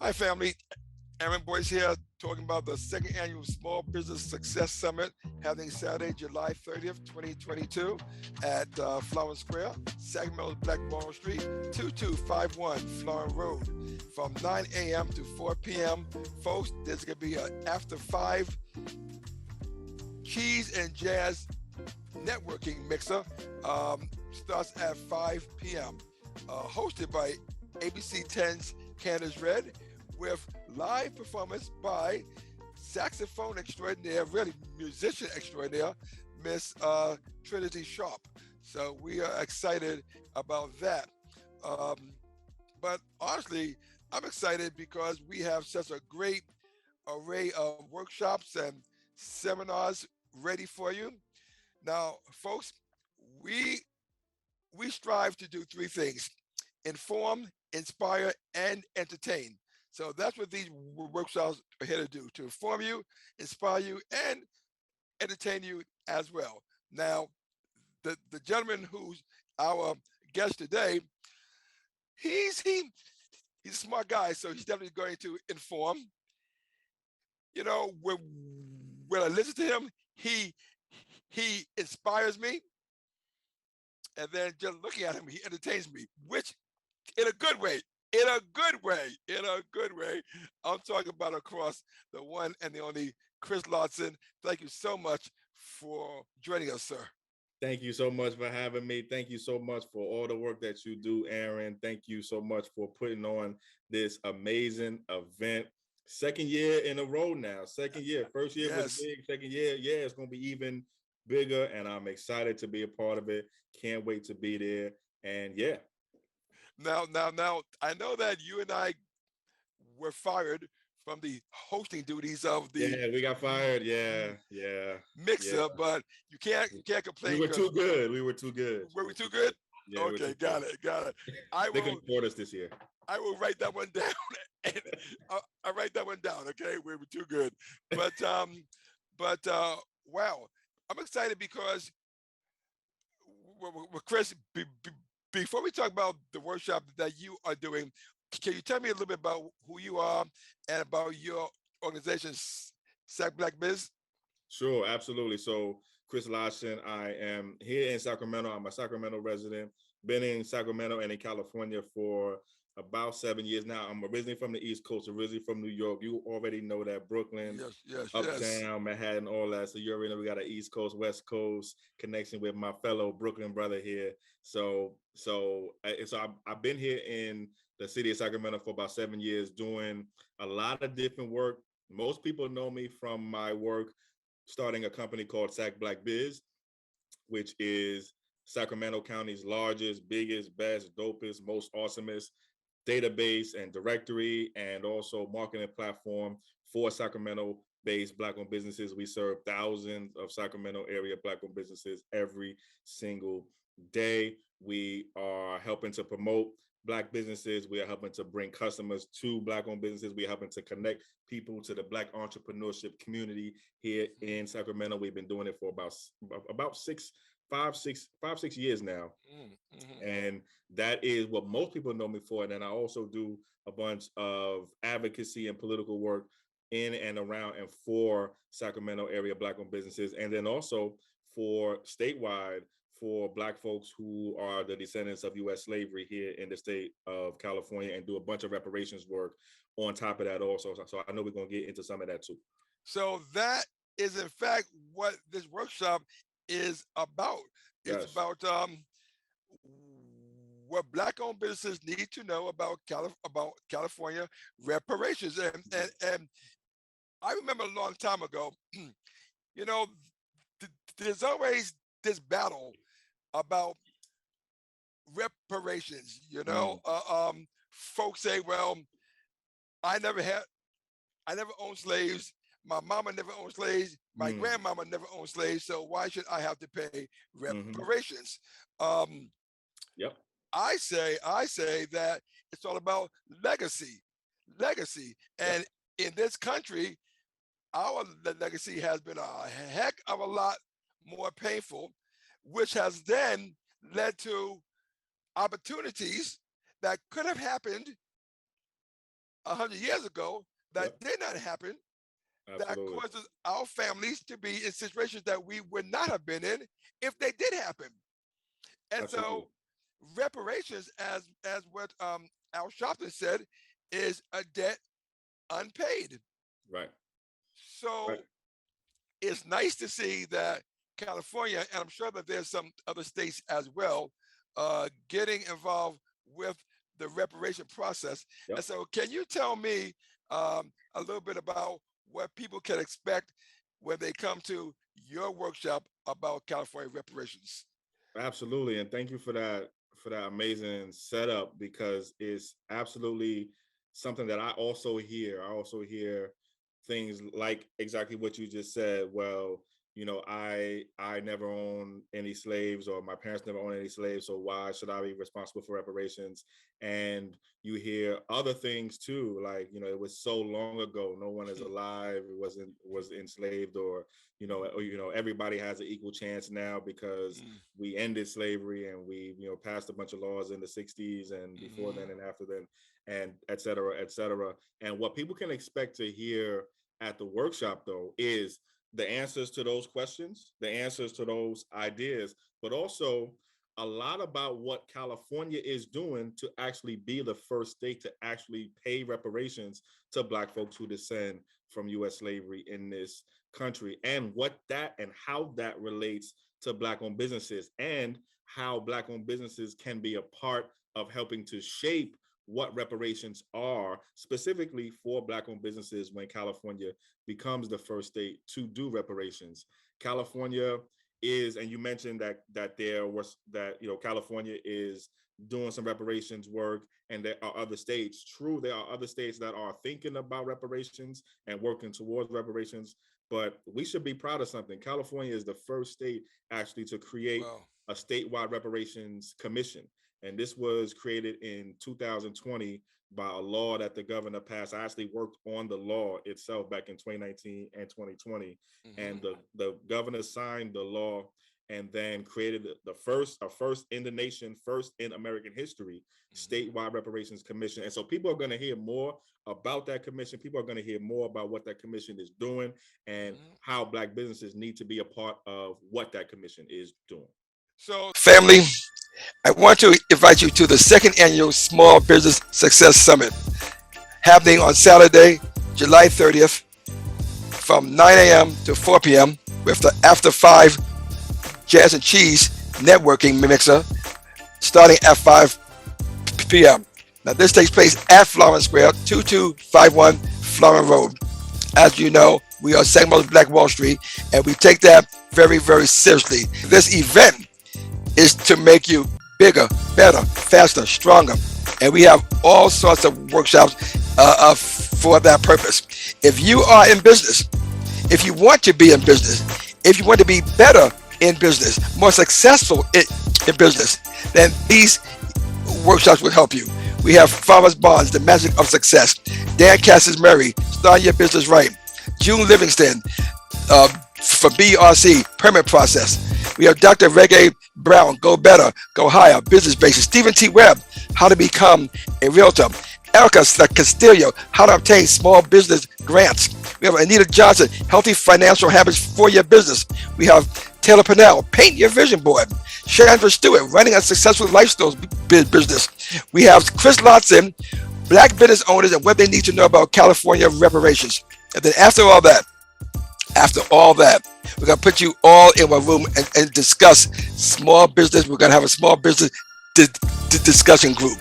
Hi, family. Aaron Boyce here, talking about the second annual Small Business Success Summit happening Saturday, July 30th, 2022 at Flower Square, Sacramento's Black Wall Street, 2251 Florence Road, from 9 a.m. to 4 p.m. Folks, there's going to be an after 5 keys and jazz networking mixer. Starts at 5 p.m. Hosted by ABC 10's Candace Red, with live performance by saxophone extraordinaire, really musician extraordinaire, Miss Trinity Sharp. So we are excited about that. Um, but honestly, I'm excited because we have such a great array of workshops and seminars ready for you. Now, folks, we we strive to do three things: inform, inspire, and entertain. So that's what these workshops are here to do, to inform you, inspire you, and entertain you as well. Now, the gentleman who's our guest today, he's he he's a smart guy, so he's definitely going to inform. You know, when I listen to him, he inspires me, and then just looking at him, he entertains me, which in a good way, in a good way, in a good way. I'm talking about across the one and the only Chris Lodgson. Thank you so much for joining us, sir. Thank you so much for having me. Thank you so much for all the work that you do, Aaron. Thank you so much for putting on this amazing event. Second year in a row now. Second year. First year was Yes. big. Second year, yeah, it's going to be even bigger. And I'm excited to be a part of it. Can't wait to be there. And yeah. Now, I know that you and I were fired from the hosting duties of the Yeah, we got fired. Yeah. mixer, but you can't We complain were because too good. We were too good. were we too good? Yeah, we were Okay, too good. got it. I They can will afford us this year. I will write that one down, and I write that one down. Okay, we were too good, but wow, I'm excited because Chris, before we talk about the workshop that you are doing, can you tell me a little bit about who you are and about your organization, Sac Black Biz? Sure, absolutely. So, Chris Lodgson, I am here in Sacramento. I'm a Sacramento resident. Been in Sacramento and in California for about 7 years now. I'm originally from the East Coast, originally from New York. You already know that Brooklyn, Yes, yes, yes. Uptown, Manhattan, all that. So you already know we got an East Coast, West Coast connection with my fellow Brooklyn brother here. I've been here in the city of Sacramento for about 7 years, doing a lot of different work. Most people know me from my work starting a company called Sac Black Biz, which is Sacramento County's largest, biggest, best, dopest, most awesomest database and directory, and also marketing platform for Sacramento based Black owned businesses. We serve thousands of Sacramento area Black owned businesses every single day. We are helping to promote Black businesses. We are helping to bring customers to Black owned businesses. We are helping to connect people to the Black entrepreneurship community here in Sacramento. We've been doing it for about 6 years now. Mm-hmm. And that is what most people know me for. And then I also do a bunch of advocacy and political work in and around and for Sacramento area Black owned businesses. And then also for statewide for Black folks who are the descendants of U.S. slavery here in the state of California, and do a bunch of reparations work on top of that also. So I know we're going to get into some of that too. So that is in fact what this workshop is about. It's Yes. about what Black-owned businesses need to know about about California reparations, and I remember a long time ago, you know, there's always this battle about reparations. Mm, Folks say, "Well, I never had, I never owned slaves. My mama never owned slaves. My mm, grandmama never owned slaves. So why should I have to pay mm-hmm. reparations?" Um, Yep. I say that it's all about legacy, Yep. and in this country, our legacy has been a heck of a lot more painful, which has then led to opportunities that could have happened 100 years ago that did not happen, that Absolutely. causes our families to be in situations that we would not have been in if they did happen. And Absolutely. so reparations, as what Al Sharpton said, is a debt unpaid. Right. Right. So it's nice to see that California, and I'm sure that there's some other states as well, getting involved with the reparation process. And Yep. so, can you tell me a little bit about what people can expect when they come to your workshop about California reparations? Absolutely. And thank you for that amazing setup, because it's absolutely something that I also hear. I also hear things like exactly what you just said. Well, I never owned any slaves, or my parents never owned any slaves, so why should I be responsible for reparations? And you hear other things too, like, it was so long ago, no one is alive, it was enslaved, or everybody has an equal chance now because we ended slavery, and we passed a bunch of laws in the 60s and before then and after then, and et cetera, et cetera. And what people can expect to hear at the workshop, though, is the answers to those questions, the answers to those ideas, but also a lot about what California is doing to actually be the first state to actually pay reparations to Black folks who descend from U.S. slavery in this country, and what that and how that relates to Black-owned businesses, and how Black-owned businesses can be a part of helping to shape what reparations are specifically for Black-owned businesses when California becomes the first state to do reparations. California is, and you mentioned that there was that California is doing some reparations work, and there are other states. True, there are other states that are thinking about reparations and working towards reparations, but we should be proud of something. California is the first state actually to create a statewide reparations commission. And this was created in 2020 by a law that the governor passed. I actually worked on the law itself back in 2019 and 2020. And the governor signed the law and then created a first in the nation, first in American history, statewide reparations commission. And so people are going to hear more about that commission. People are going to hear more about what that commission is doing, and how Black businesses need to be a part of what that commission is doing. So, family, I want to invite you to the second annual Small Business Success Summit, happening on Saturday, July 30th, from 9 a.m. to 4 p.m. with the After 5 Jazz and Cheese networking mixer starting at 5 p.m. Now, this takes place at Florence Square, 2251 Florence Road. As you know, we are second most Black Wall Street, and we take that very, very seriously. This event is to make you bigger, better, faster, stronger. And we have all sorts of workshops for that purpose. If you are in business, if you want to be in business, if you want to be better in business, more successful in business, then these workshops will help you. We have Farmers Bonds, The Magic of Success, Dan Cass's Murray, Start Your Business Right, June Livingston, for BRC, Permit Process. We have Dr. Reggae Brown, Go Better, Go Higher, Business Basis. Stephen T. Webb, How to Become a Realtor. Erica Castillo, How to Obtain Small Business Grants. We have Anita Johnson, Healthy Financial Habits for Your Business. We have Taylor Pennell, Paint Your Vision Board. Chandra Stewart, Running a Successful Lifestyle Business. We have Chris Lodgson, Black Business Owners and What They Need to Know About California Reparations. And then after all that, we're going to put you all in one room and discuss small business. We're going to have a small business discussion group.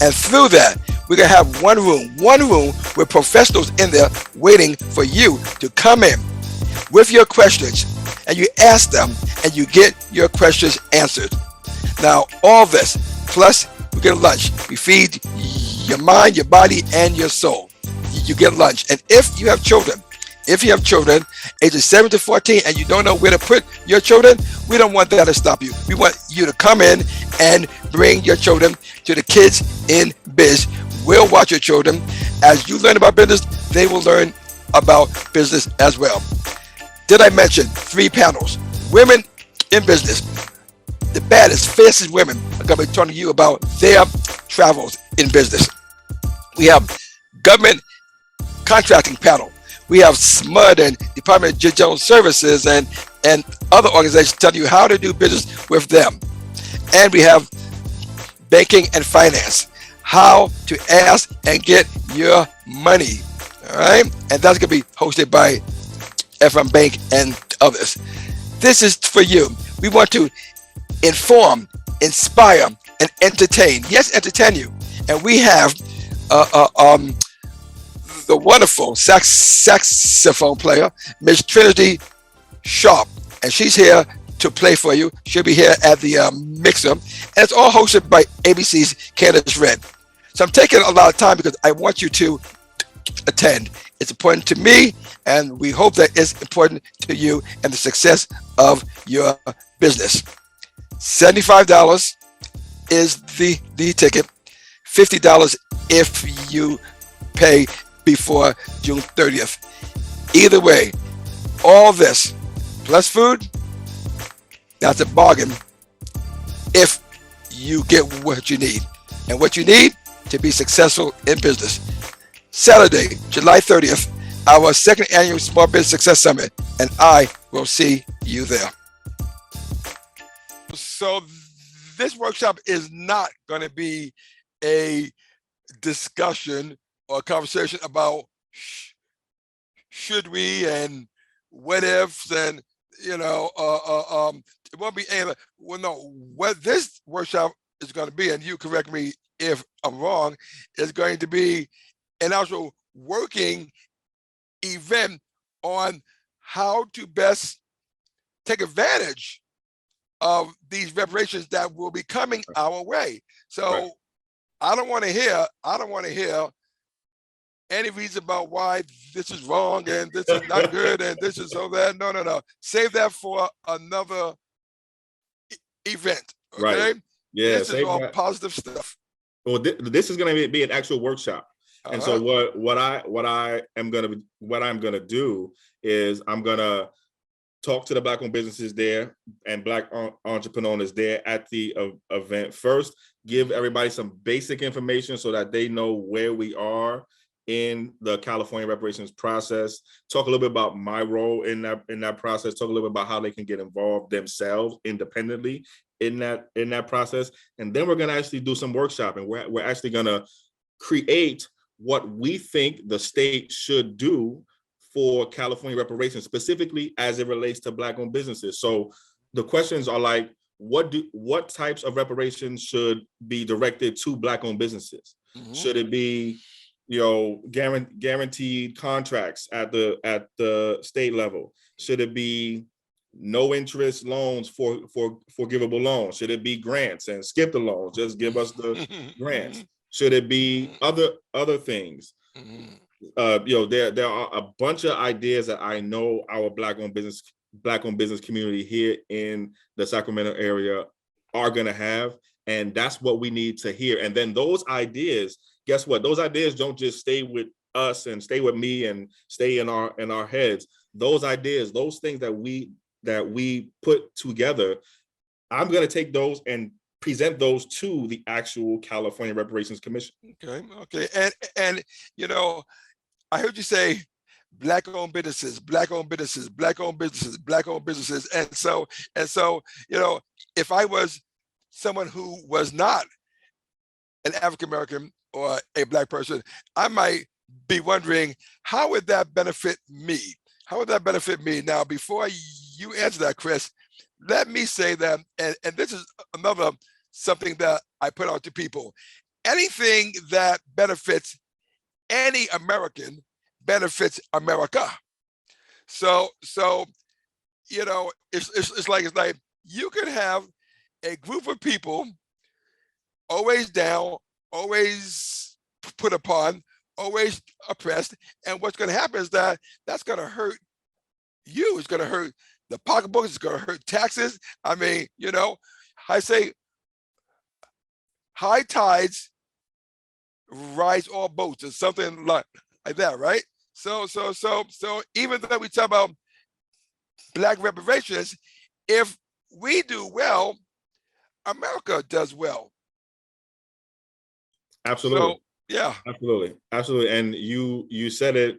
And through that, we're going to have one room with professionals in there waiting for you to come in with your questions, and you ask them and you get your questions answered. Now, all this, plus we get lunch. We feed your mind, your body, and your soul. You get lunch. And if you have children, ages 7 to 14, and you don't know where to put your children, we don't want that to stop you. We want you to come in and bring your children to the Kids in Biz. We'll watch your children. As you learn about business, they will learn about business as well. Did I mention 3 panels? Women in business. The baddest, fiercest women are going to be talking to you about their travels in business. We have government contracting panel. We have SMUD and Department of General Services and other organizations telling you how to do business with them. And we have banking and finance, how to ask and get your money. All right. And that's going to be hosted by FM Bank and others. This is for you. We want to inform, inspire, and entertain. Yes, entertain you. And we have the wonderful saxophone player, Miss Trinity Sharp, and she's here to play for you. She'll be here at the mixer, and it's all hosted by ABC's Candace Red. So I'm taking a lot of time because I want you to attend. It's important to me, and we hope that it's important to you and the success of your business. $75 is the ticket. $50 if you pay before June 30th. Either way, all this plus food, that's a bargain if you get what you need. And what you need to be successful in business. Saturday, July 30th, our second annual Small Business Success Summit, and I will see you there. So this workshop is not going to be a discussion or conversation about should we and what ifs and it won't be any. Well, no, what this workshop is going to be, and you correct me if I'm wrong, is going to be an actual working event on how to best take advantage of these reparations that will be coming our way. So right. I don't want to hear any reason about why this is wrong and this is not good and this is so that. No. Save that for another event. Okay. Right. Yeah. This is all positive stuff. Well, this is going to be an actual workshop. And so what I'm gonna do is I'm gonna talk to the Black-owned businesses there and Black entrepreneurs there at the event. First, give everybody some basic information so that they know where we are in the California reparations process. Talk a little bit about my role in that process. Talk a little bit about how they can get involved themselves independently in that process. And then we're gonna actually do some workshopping. We're actually gonna create what we think the state should do for California reparations, specifically as it relates to Black-owned businesses. So the questions are like, what types of reparations should be directed to Black-owned businesses? Mm-hmm. Should it be, guaranteed contracts at the state level? Should it be no interest loans for forgivable loans? Should it be grants and skip the loans? Just give us the grants. Should it be other things? There are a bunch of ideas that I know our Black-owned business community here in the Sacramento area are going to have, and that's what we need to hear. And then those ideas, guess what? Those ideas don't just stay with us and stay with me and stay in our heads. Those ideas, those things that we put together, I'm going to take those and present those to the actual California Reparations Commission. Okay. And I heard you say Black-owned businesses, Black-owned businesses, Black-owned businesses, Black-owned businesses. And so, if I was someone who was not an African-American or a Black person, I might be wondering, how would that benefit me? How would that benefit me? Now, before you answer that, Chris, let me say that, and this is another something that I put out to people. Anything that benefits any American benefits America. So it's like you could have a group of people always down, always put upon, always oppressed, and what's going to happen is that's going to hurt you. It's going to hurt the pocketbooks. It's going to hurt taxes. I mean, I say high tides rise all boats, or something like that, right? So even though we talk about Black reparations, if we do well, America does well. Absolutely. Yeah. Absolutely. And you said it.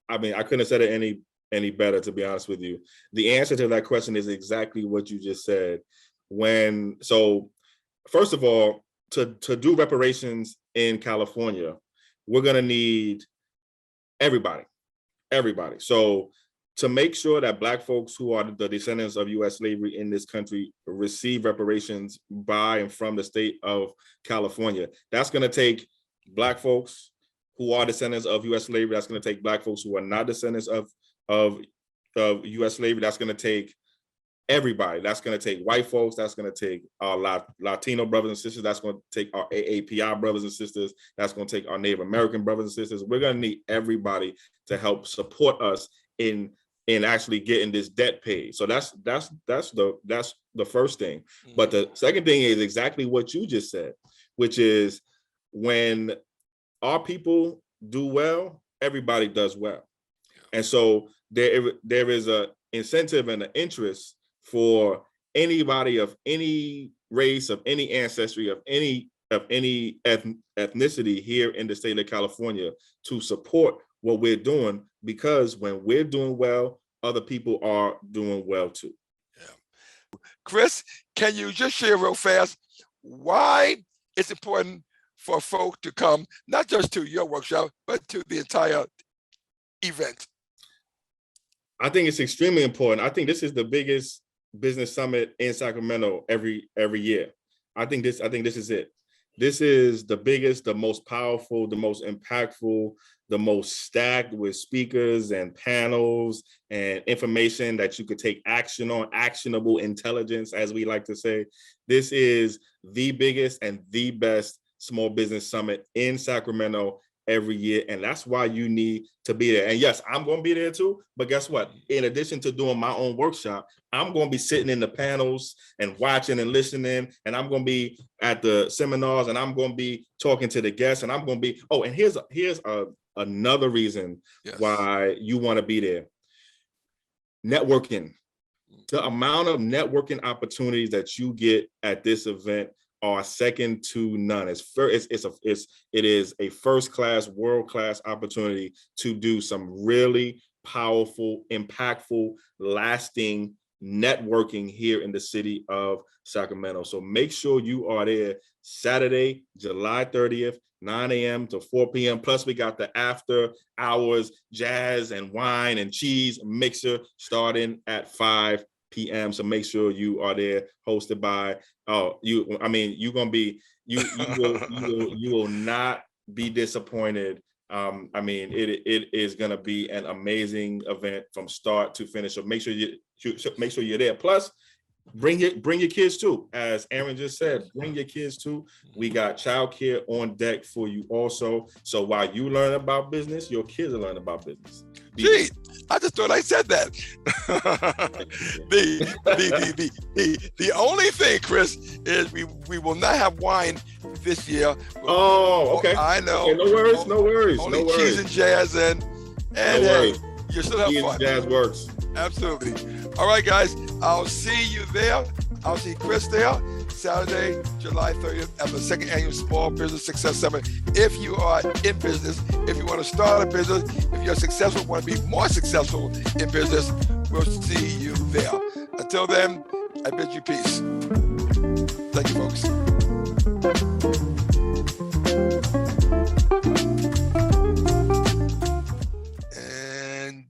I mean, I couldn't have said it any better, to be honest with you. The answer to that question is exactly what you just said. So first of all, to do reparations in California, we're gonna need everybody. So to make sure that Black folks who are the descendants of U.S. slavery in this country receive reparations by and from the state of California, that's going to take Black folks who are descendants of U.S. slavery. That's going to take Black folks who are not descendants of U.S. slavery. That's going to take everybody. That's going to take white folks. That's going to take our Latino brothers and sisters. That's going to take our AAPI brothers and sisters. That's going to take our Native American brothers and sisters. We're going to need everybody to help support us in actually getting this debt paid. So that's the first thing. But the second thing is exactly what you just said, which is when our people do well, everybody does well. And so there is a incentive and an interest for anybody of any race, of any ancestry, of any ethnicity here in the state of California to support what we're doing, because when we're doing well, other people are doing well too. Yeah. Chris, can you just share real fast why it's important for folk to come, not just to your workshop, but to the entire event? I think it's extremely important. I think this is the biggest business summit in Sacramento every year. I think this is it. This is the biggest, the most powerful, the most impactful, the most stacked with speakers and panels and information that you could take action on, actionable intelligence, as we like to say. This is the biggest and the best small business summit in Sacramento every year. And that's why you need to be there. And yes, I'm going to be there too. But guess what? In addition to doing my own workshop, I'm going to be sitting in the panels and watching and listening. And I'm going to be at the seminars and I'm going to be talking to the guests. And I'm going to be, and here's another reason why you want to be there. Networking. The amount of networking opportunities that you get at this event are second to none. It is a first-class, world-class opportunity to do some really powerful, impactful, lasting networking here in the city of Sacramento. So make sure you are there Saturday, July 30th, 9 a.m. to 4 p.m. Plus, we got the after hours jazz and wine and cheese mixer starting at 5 p.m. So make sure you are there, hosted by you will not be disappointed. It is going to be an amazing event from start to finish. So make sure you're there. Plus, bring your kids too. As Aaron just said, bring your kids too. We got childcare on deck for you also. So while you learn about business, your kids will learn about business. Gee, I just thought I said that. The only thing, Chris, is we will not have wine this year. Oh, okay. I know. Okay, no worries. Only cheese and jazz and you still have cheese fun. And jazz works. Absolutely. All right, guys. I'll see you there. I'll see Chris there Saturday, July 30th at the second annual Small Business Success Summit. If you are in business, if you want to start a business, if you're successful, want to be more successful in business, we'll see you there. Until then, I bid you peace. Thank you, folks.